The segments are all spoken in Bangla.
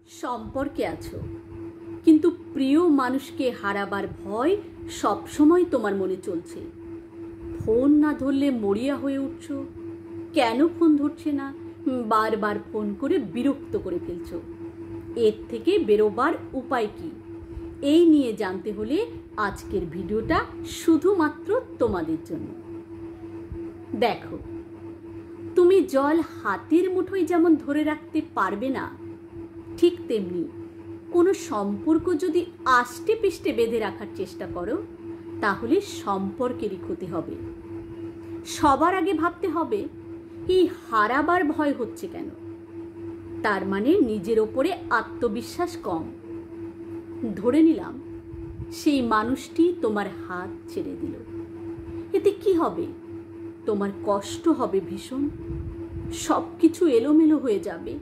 সম্পর্কে আছো, কিন্তু প্রিয় মানুষকে হারাবার ভয় সবসময় তোমার মনে চলছে। ফোন না ধরলে মরিয়া হয়ে উঠছ। কেন ফোন ধরছে না, বারবার ফোন করে বিরক্ত করে ফেলছ। এর থেকে বেরোবার উপায় কি, এই নিয়ে জানতে হলে আজকের ভিডিওটা শুধুমাত্র তোমাদের জন্য। দেখো, তুমি জল হাতের মুঠোয় যেমন ধরে রাখতে পারবে না, ঠিক তেমনি কোনো সম্পর্ক যদি আষ্টে পিষ্টে বেঁধে রাখার চেষ্টা করো, তাহলে সম্পর্কেরই ক্ষতি হবে। সবার আগে ভাবতে হবে এই হারাবার ভয় হচ্ছে কেন। তার মানে নিজের ওপরে আত্মবিশ্বাস কম। ধরে নিলাম সেই মানুষটি তোমার হাত ছেড়ে দিল, এতে কি হবে? তোমার কষ্ট হবে ভীষণ, সব কিছু এলোমেলো হয়ে যাবে।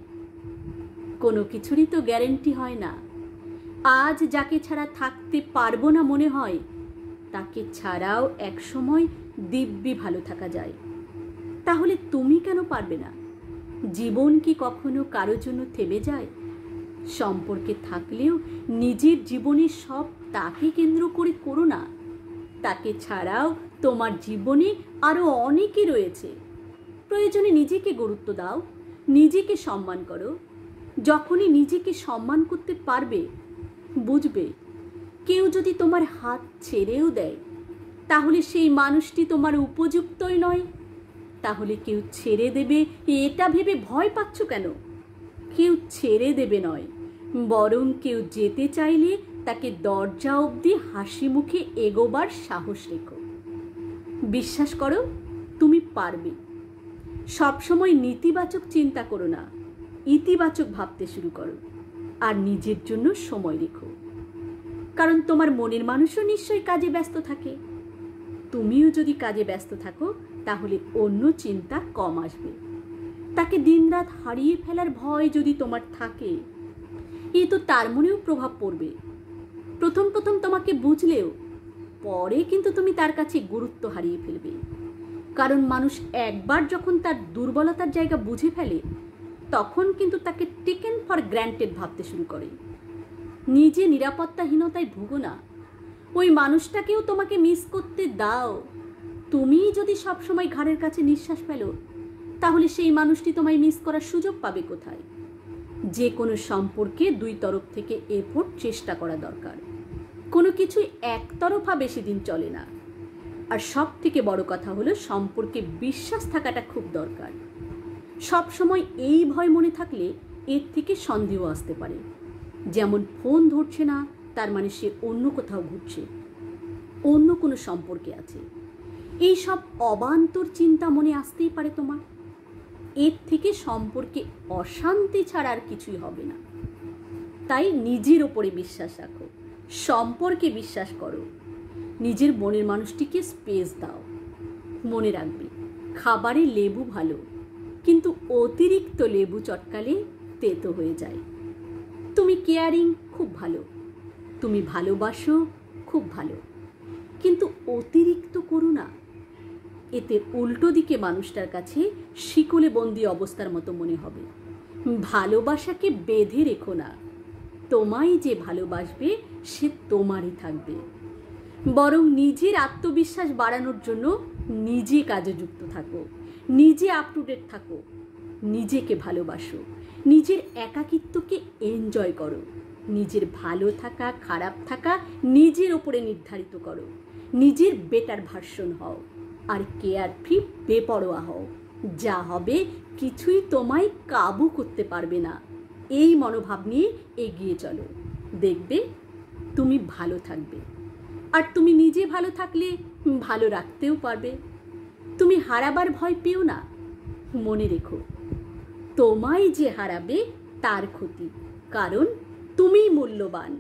কোনো কিছুরই তো গ্যারেন্টি হয় না। আজ যাকে ছাড়া থাকতে পারবো না মনে হয়, তাকে ছাড়াও একসময় দিব্যি ভালো থাকা যায়। তাহলে তুমি কেন পারবে না? জীবন কি কখনো কারোর জন্য থেমে যায়? সম্পর্কে থাকলেও নিজের জীবনের সব তাকে কেন্দ্র করে করো না। তাকে ছাড়াও তোমার জীবনে আরও অনেকে রয়েছে। প্রয়োজনে নিজেকে গুরুত্ব দাও, নিজেকে সম্মান করো। যখনই নিজেকে সম্মান করতে পারবে, বুঝবে কেউ যদি তোমার হাত ছেড়েও দেয়, তাহলে সেই মানুষটি তোমার উপযুক্তই নয়। তাহলে কেউ ছেড়ে দেবে এটা ভেবে ভয় পাচ্ছ কেন? কেউ ছেড়ে দেবে নয়, বরং কেউ যেতে চাইলে তাকে দরজা অবধি হাসি মুখে এগোবার সাহস রেখো। বিশ্বাস করো, তুমি পারবে। সবসময় নেতিবাচক চিন্তা করো না, ইতিবাচক ভাবতে শুরু করো। আর নিজের জন্য সময় রেখো, কারণ তোমার মনের মানুষও নিশ্চয়ই কাজে ব্যস্ত থাকে। তুমিও যদি কাজে ব্যস্ত থাকো, তাহলে অন্য চিন্তা কম আসবে। তাকে দিনরাত হারিয়ে ফেলার ভয় যদি তোমার থাকে, এ তো তার মনেও প্রভাব পড়বে। প্রথম প্রথম তোমাকে বুঝলেও পরে কিন্তু তুমি তার কাছে গুরুত্ব হারিয়ে ফেলবে। কারণ মানুষ একবার যখন তার দুর্বলতার জায়গা বুঝে ফেলে, তখন কিন্তু তাকে টেকেন ফর গ্র্যান্টেড ভাবতে শুরু করে। নিজে নিরাপত্তাহীনতায় ভুগো না, ওই মানুষটাকেও তোমাকে মিস করতে দাও। তুমি যদি সবসময় ঘাড়ের কাছে নিঃশ্বাস ফেলো, তাহলে সেই মানুষটি তোমায় মিস করার সুযোগ পাবে কোথায়? যে কোনো সম্পর্কে দুই তরফ থেকে এফোর্ট চেষ্টা করা দরকার। কোনো কিছুই একতরফা বেশি দিন চলে না। আর সব থেকে বড় কথা হলো, সম্পর্কে বিশ্বাস থাকাটা খুব দরকার। সব সময় এই ভয় মনে থাকলে এর থেকে সন্দেহ আসতে পারে। যেমন ফোন ধরছে না, তার মানে সে অন্য কোথাও ঘুরছে, অন্য কোনো সম্পর্কে আছে। এই সব অবান্তর চিন্তা মনে আসতেই পারে তোমার। এর থেকে সম্পর্কে অশান্তি ছাড়া আর কিছুই হবে না। তাই নিজের ওপরে বিশ্বাস রাখো, সম্পর্কে বিশ্বাস করো, নিজের মনের মানুষটিকে স্পেস দাও। মনে রাখবে, খাবারে লেবু ভালো, কিন্তু অতিরিক্ত লেবু চটকালে তেতো হয়ে যায়। তুমি কেয়ারিং, খুব ভালো। তুমি ভালোবাসো, খুব ভালো, কিন্তু অতিরিক্ত করো না। এতে উল্টো দিকে মানুষটার কাছে শিকলে বন্দি অবস্থার মতো মনে হবে। ভালোবাসাকে বেঁধে রেখো না। তোমায় যে ভালোবাসবে সে তোমারই থাকবে। বরং নিজের আত্মবিশ্বাস বাড়ানোর জন্য নিজে কাজে যুক্ত থাকো, নিজে আপ টু ডেট থাকো, নিজেকে ভালোবাসো, নিজের একাকিত্বকে এনজয় করো। নিজের ভালো থাকা খারাপ থাকা নিজের ওপরে নির্ধারিত করো। নিজের বেটার ভার্সন হও, আর কেয়ার ফ্রি বেপরোয়া হও। যা হবে কিছুই তোমায় কাবু করতে পারবে না। এই মনোভাব নিয়ে এগিয়ে চলো, দেখবে তুমি ভালো থাকবে। আর তুমি নিজে ভালো থাকলে ভালো রাখতেও পারবে। তুমি হারাবার ভয় পেও না। মনে রেখো, তোমায় যে হারাবে তার ক্ষতি, কারণ তুমিই মূল্যবান।